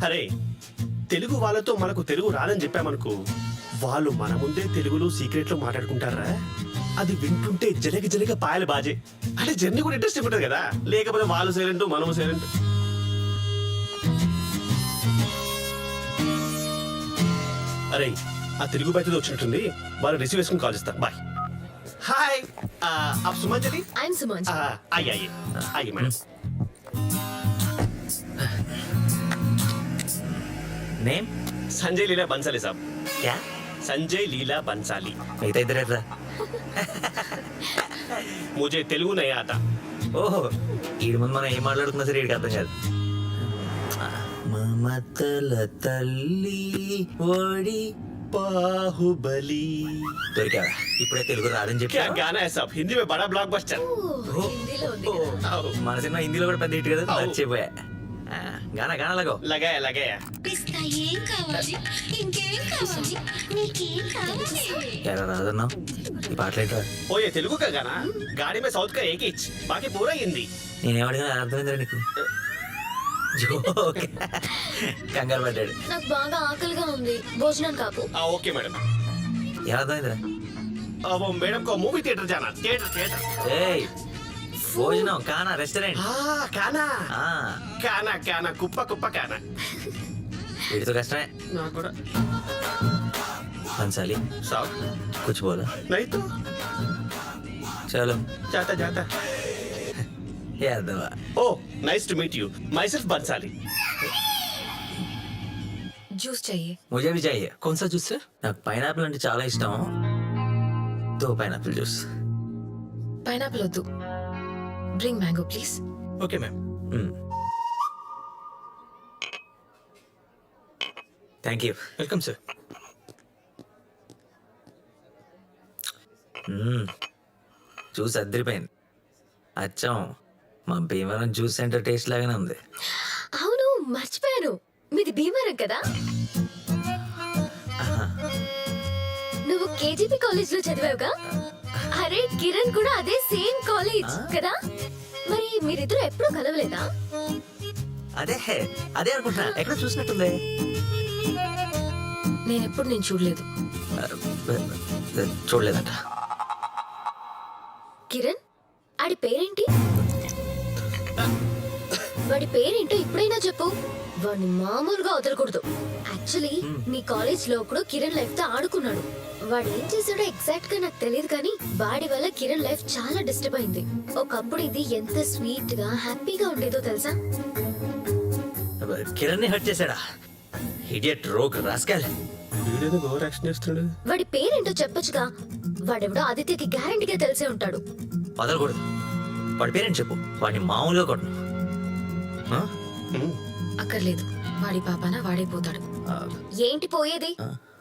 అరే తెలుగు వాళ్ళతో మనకు తెలుగు రాదని చెప్పామనుకో, వాళ్ళు మన ముందే తెలుగులో సీక్రెట్ లో మాట్లాడుకుంటారా? అది వింటుంటే జలగ పాయలు బాజే. అంటే జర్నీ కూడా ఇంట్రెస్టింగ్ ఉంటుంది కదా, లేకపోతే వాళ్ళు సైలెంట్ మనము సైలెంట్. అరే ఆ తెలుగు బయట వచ్చినట్టుంది, వాళ్ళు రిసీవ్ చేసుకుని కాల్ చేస్తారు. బాయ్. హాయ్ आप सुमंजलि? I'm Sumanjali. आइए मैडम. नेम? संजय लीला बंसाली साहब. क्या? संजय लीला बंसाली. मिगता इधर रा. मुझे तेलुगु नहीं आता. ఓహో ఈడు ముందు మనం ఏం మాట్లాడుతున్నా సరే ఈడికి అర్థం కాదు. మమతల తల్లి ఓడి बाहुबली. దొరికావా? ఇప్పుడే తెలుగు రాదని क्या చెప్పి गाना है साहब, हिंदी में बड़ा ब्लॉकबस्टर. హిందీలో ఉంది కదా. మన సినిమా హిందీలో కూడా పెద్ద హిట్ కదా, మర్చిపోయా. గానా గానా లగో. लगाया लगाया. పిస్తా ఏం కావాలి ఇంకేం కావాలి నీకేం కావాలి ఎలా రాదన్నావు ఈ పాటలు ఏంటో? ओ ये तेलुगु का गाना, गाड़ी में साउथ का एक इंच, बाकी पूरा हिंदी. నేనేమడిగా అర్థమైందిరా నీకు? జోక్. కంగారు పడ్డాడు. నాకు బాగా ఆకలిగా ఉంది, భోజనం కాపు. Okay madam. ఎలా అర్థమైందిరా? अब मैडम को मूवी थिएटर जाना. थिएटर. ఏయ్ భోజనం కానా రెస్టారెంట్. हाँ खाना. ఆ, खाना खाना कुप्पा कुप्पा खाना. వీడితో కష్టమే. ना కూడా. బన్సాలి साहब కుछ బోలా? नहीं तो చలో जाता जाता. యాదవా. Oh, nice to meet you. Myself Bansali. Juice चाहिए. मुझे भी चाहिए. कौन सा जूस है? నాకు పైనాపిల్ అంటే చాలా ఇష్టం. దో పైనాపిల్ జ్యూస్. పైనాపిల్ వద్దు, bring mango please. Okay ma'am. Thank you. Welcome sir. Juice అద్దరిపోయింది. అచ్చం మా భీమవరం జ్యూస్ సెంటర్ టేస్ట్ లాగానే ఉంది. అవును మర్చిపోయాను, మీది భీమవరం కదా. నువ్వు కేజీపీ కాలేజ్ లో చదివావుగా. అరే కిరణ్ కూడా అదే సేమ్ కాలేజ్ కదా. మరి మీరిద్దరు ఎప్పుడూ కలవలేదా? అదే అదే అనుకుంటున్నా, ఎక్కడ చూసినట్టుంది. నేను చూడలేదు. చూడలేదంట. కిరణ్ ఆడి పేరేంటి? వాడి పేరేంటో ఇప్పుడైనా చెప్పు. వాడిని మామూలుగా వదలకూడదు. యాక్చువల్లీ మీ కాలేజ్ లో కూడా కిరణ్ లైఫ్ తో ఆడుకున్నాడు. వాడు ఏం చేశాడో ఎగ్జాక్ట్ గా నాకు తెలియదు, కానీ వాడి వల్ల కిరణ్ లైఫ్ చాలా డిస్టర్బ్ అయింది. ఒకప్పుడు ఇది ఎంత స్వీట్ గా హ్యాపీగా ఉండేదో తెలుసా. కిరణ్ ని హర్ట్ చేశాడా? Idiot rogue rascal. వీడేదో ఓవర్ యాక్షన్ చేస్తున్నాడు. వాడి పేరేంటో చెప్పొచ్చుగా. వాడెవడో ఆదిత్యకి గ్యారంటీగా తెలిసే ఉంటాడు. వదలకూడదు. వాడి పేరేంటి చెప్పు, వాడిని మామూలుగా కొట్టను. ఆ? అక్కర్లేదు, వాడి పాపాన వాడే పోతాడు. ఏంటి పోయేది?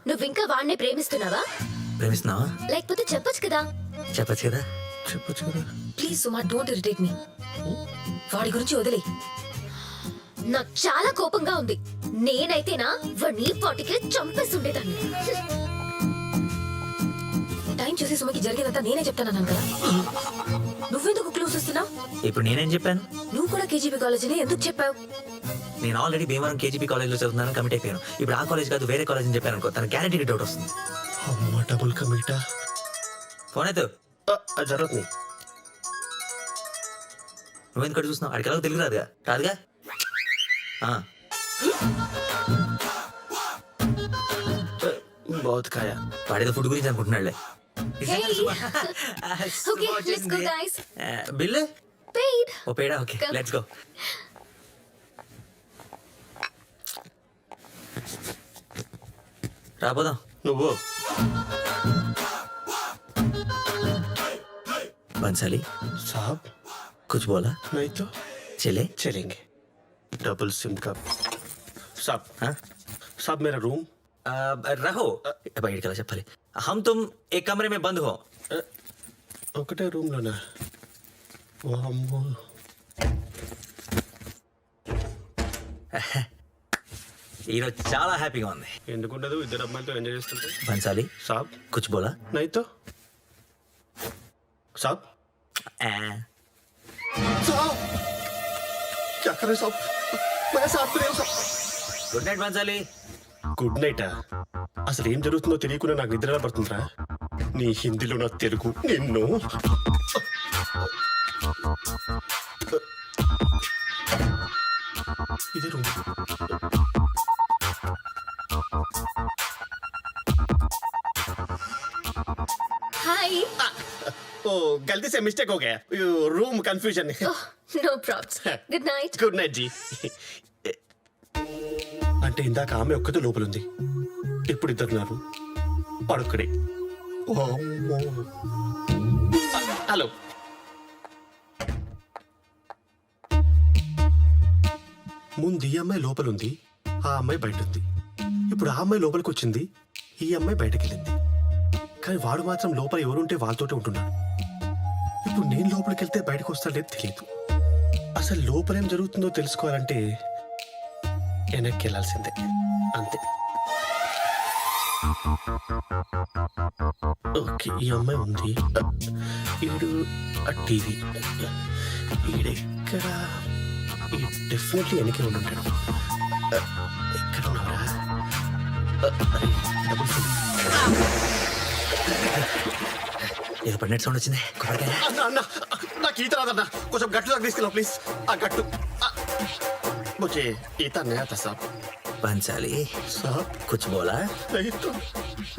నువ్వింకా వాడినే ప్రేమిస్తున్నావా? ప్రేమిస్తున్నావా? లేకపోతే చెప్పొచ్చు కదా. చెప్పచ్చు కదా. చెప్పొచ్చు కదా. Please Suma, don't irritate me. వాడి గురించి వదిలే. నాకు చాలా కోపంగా ఉంది. నేనైతేనా వాడిని పాటికి చంపేస్తుండేదాన్ని. టైం చూసి సుమకి జరిగేదంతా నేనే చెప్తానన్నాను కదా. నువ్వెందుకు క్లూస్ ఇస్తున్నావు? ఇప్పుడు నేనేం చెప్పాను? నువ్వు కూడా కేజీబీ కాలేజ్ అని ఎందుకు చెప్పావు? నేను ఆల్రెడీ భీమవరం కేజీపీ కాలేజ్ లో చదువుతున్నాను, కమిట్ అయిపోయాను. ఇప్పుడు ఆ కాలేజ్ కాదు వేరే కాలేజ్ అని చెప్పాను అనుకో, తన గ్యారంటీ డౌట్ వస్తుంది. అమ్మ డబుల్ కమిటా. ఫోన్ అయితే జరగదు నీ. నువ్వెందుకు చూస్తున్నావు? అడికి ఎలాగో తెలుగు రాదుగా. రాదుగా. बहुत खाया. వాడేదో ఫుడ్ గురించి అనుకుంటున్నాడులే. Okay, let's go guys. Bill Paid. ఓ పేడా. Okay Come. Let's go. రాబోదాం. నువ్వు बंसाली साहब कुछ बोला? नहीं तो चले. चलेंगे. डबल सिम का. साहब हाँ? साहब मेरा रूम. रहो బయటికి ఎలా చెప్పాలి. हम तुम एक कमरे में बंद हो. ఒకటే రూమ్ లోనా? వామ్మో. ఈరోజు చాలా హ్యాపీగా ఉంది. ఎందుకుండదు, ఇద్దరు అమ్మాయిలతో ఎంజాయ్ చేస్తుంటే. बंसाली साहब कुछ बोला? नहीं तो साहब. साहब क्या कर रहे साहब? मैं साथ में हूं साहब. గుడ్ నైట్ మంచాలి. Good night. అసలు ఏం జరుగుతుందో తెలియకుండా నాకు నిద్ర పడుతుందిరా. నీ హిందీలో నా తెలుగు నిన్ను. ఇదే రూమ్. హాయ్. ఓ గల్తీ సే మిస్టేక్ हो गया. Room confusion. No problems. Good night. Good night జీ. అంటే ఇందాక ఆమె ఒక్కతో లోపలుంది, ఇప్పుడు ఇద్దరున్నారు పడుక్కడే. హలో. ముందు ఈ అమ్మాయి లోపలుంది, ఆ అమ్మాయి బయట ఉంది. ఇప్పుడు ఆ అమ్మాయి లోపలికి వచ్చింది, ఈ అమ్మాయి బయటకు వెళ్ళింది. కానీ వాడు మాత్రం లోపల ఎవరుంటే వాళ్ళతోటే ఉంటున్నాడు. ఇప్పుడు నేను లోపలికి వెళ్తే బయటకు వస్తాడేది తెలియదు. అసలు లోపల ఏం జరుగుతుందో తెలుసుకోవాలంటే వెనక్కి వెళ్ళాల్సిందే, అంతే. ఓకే, ఈ అమ్మాయి ఉంది. ఈడు టీవీ. ఈడెక్కడ? డెఫినెట్లీ వెనకే ఉండుంటాడు. ఎక్కడ ఉన్నారా? అరే, డబుల్ ఫుల్. ఏదో పడినట్టు సౌండ్ వచ్చింది. అన్న అన్న, నాకు ఈత రాదన్న, కొంచెం గట్టు దాకా తీసుకెళ్ళా ప్లీజ్. ఆ గట్టు. मुझे ఈత नहीं आता साहब. పంచాలి. साहब కుచ్ బోలా. नहीं तो.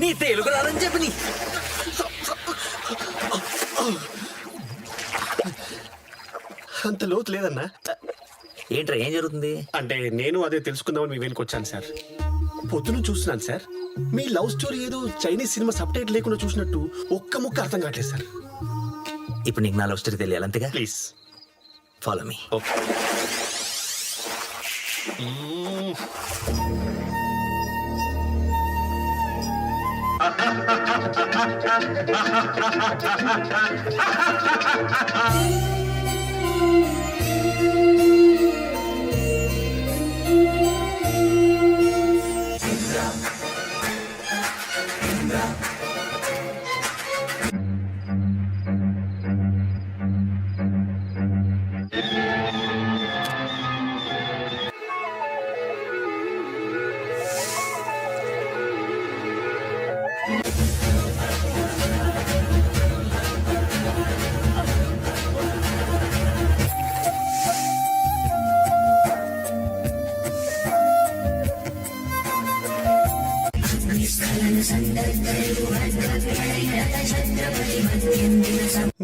నీ తెలుగు రాదని చెప్పి నీ అంత లోతు లేదన్నా. ఏంట్రా ఏం జరుగుతుంది? అంటే నేను అదే తెలుసుకుందామని మీ వెనుక వచ్చాను సార్. పొద్దున చూస్తున్నాను సార్, మీ లవ్ స్టోరీ ఏదో చైనీస్ సినిమా సబ్ టైటిల్ లేకుండా చూసినట్టు ఒక్క ముక్క అర్థం కావట్లేదు సార్. ఇప్పుడు నీకు నా లవ్ స్టోరీ తెలియాలి అంతేగా? Please follow me. ఓకే.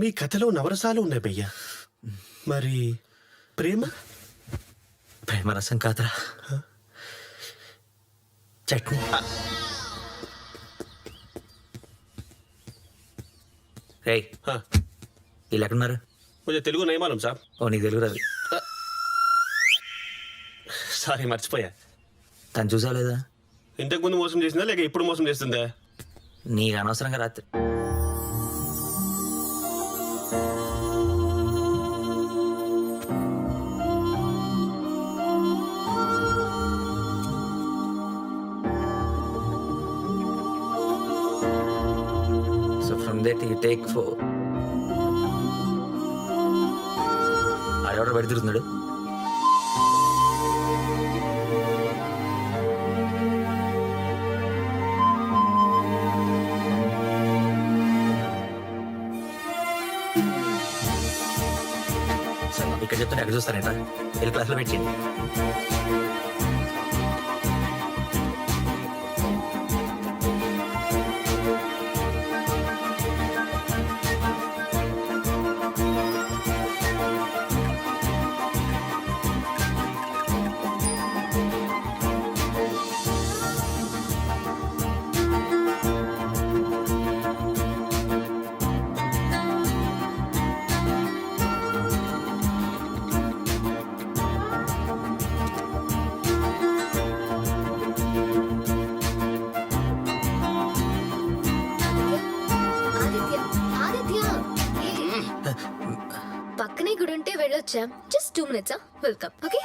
మీ కథలో నవరసాలు ఉన్నాయి భయ్యా, మరి ప్రేమ? ప్రేమ రసం కాదురా, చట్నీ. రేయ్, हाँ, వీళ్ళు ఎక్కడున్నారు? मुझे తెలుగు नहीं मालूम साहब. ఓ నీకు తెలుగు రాదు. సారీ మర్చిపోయా. తను చూసావు లేదా? ఇంతకు ముందు మోసం చేసిందా లేక ఇప్పుడు మోసం చేస్తుందా? నీకు అనవసరంగా రాత్రి so from that you take 4. ఆడెవడో బయట తిరుగుతున్నాడు. ఇక్కడ చెప్తుంటే ఎక్కడ చూస్తారంట, వెళ్ళి క్లాస్లో పెట్టింది. ఆదిత్య, ఆదిత్య, పక్కనే గుడి ఉంటే వెళ్ళొచ్చాం. Just 2 minutes. Welcome. Okay.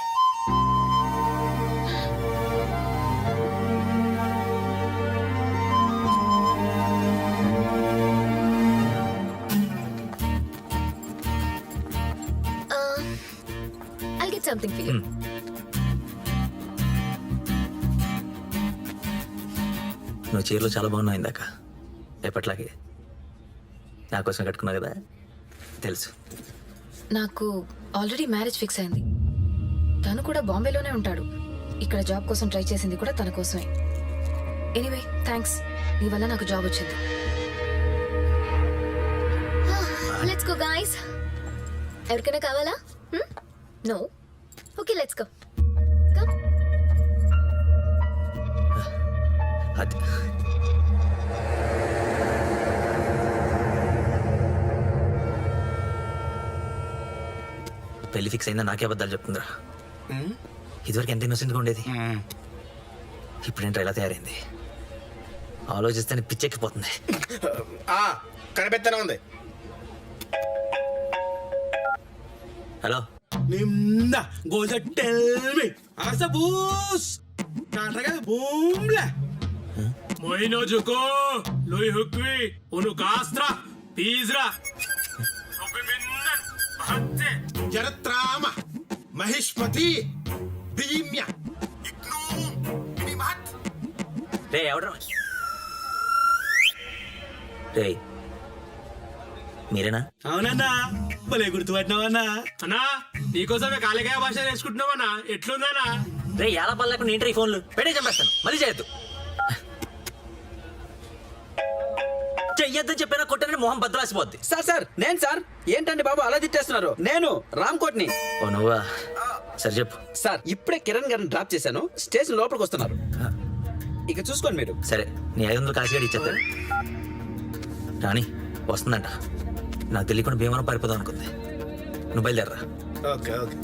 I'll get something for you. నువ్వు చీరలో చాలా బాగున్నావు ఇందాక ఎప్పట్లాగే నా కోసం కట్టుకున్నావు కదా తెలుసు. నాకు ఆల్రెడీ మ్యారేజ్ ఫిక్స్ అయింది. తను కూడా బాంబేలోనే ఉంటాడు. ఇక్కడ జాబ్ కోసం ట్రై చేసింది కూడా తన కోసమే. ఎనీవే థ్యాంక్స్, నీ వల్ల నాకు జాబ్ వచ్చింది. Let's go guys. ఎవరికైనా కావాలా? No? Okay let's go. Come. అది పెళ్లి ఫిక్స్ అయిందా నాకే అబద్ధాలు చెప్తుందిరా. ఇదివరకు ఎంత ఇన్నోసెంట్గా ఉండేది, ఇప్పుడేంటి ఇలా తయారైంది. ఆలోచిస్తేనే పిచ్చెక్కిపోతుంది. కనిపెత్తనే ఉంది. హలో, నిమ్న గోజ టెల్మి ఆస బూస్ కాంట్రగా బూమ్లా మొయినో జుకో లోయి హుక్వి ఉను కాస్త్రా పీజ్రా ఒపి మిన్నన్ బహత్తే జరత్రామ మహిష్మతి భీమ్య ఇగ్నూ నిమహత్. రే ఎవడ్రా రే, మీరేనా? అవునన్నా భలే గుర్తుపట్టినావన్నా. అన్నా నీకోసమే కాలికాయ భాష నేర్చుకుంటున్నావన్నా. ఎట్లుందన్నా? రే ఎలా పల్లెకుండా ఏంటి ఈ ఫోన్లు పెట్టే చంపేస్తాను. మళ్ళీ చేయొద్దు. చెయ్యొద్దని చెప్పినా కొట్టని మొహం బద్దలాసిపోద్ది. సార్ నేను సార్. ఏంటండి బాబు అలా తిట్టేస్తున్నారు? నేను రామ్ కోట్ని. ఓ నువ్వా? సరే చెప్పు. సార్ ఇప్పుడే కిరణ్ గారిని డ్రాప్ చేశాను. స్టేషన్ లోపలికి వస్తున్నారు. ఇక చూసుకోండి మీరు. సరే నీ 500 కాశీగాడు ఇచ్చేస్తాడు. రాణి వస్తుందంట. నాకు తెలియకుండా భీమవరం పారిపోదాం అనుకుంది. నువ్వు బయలుదేరరా. Okay okay.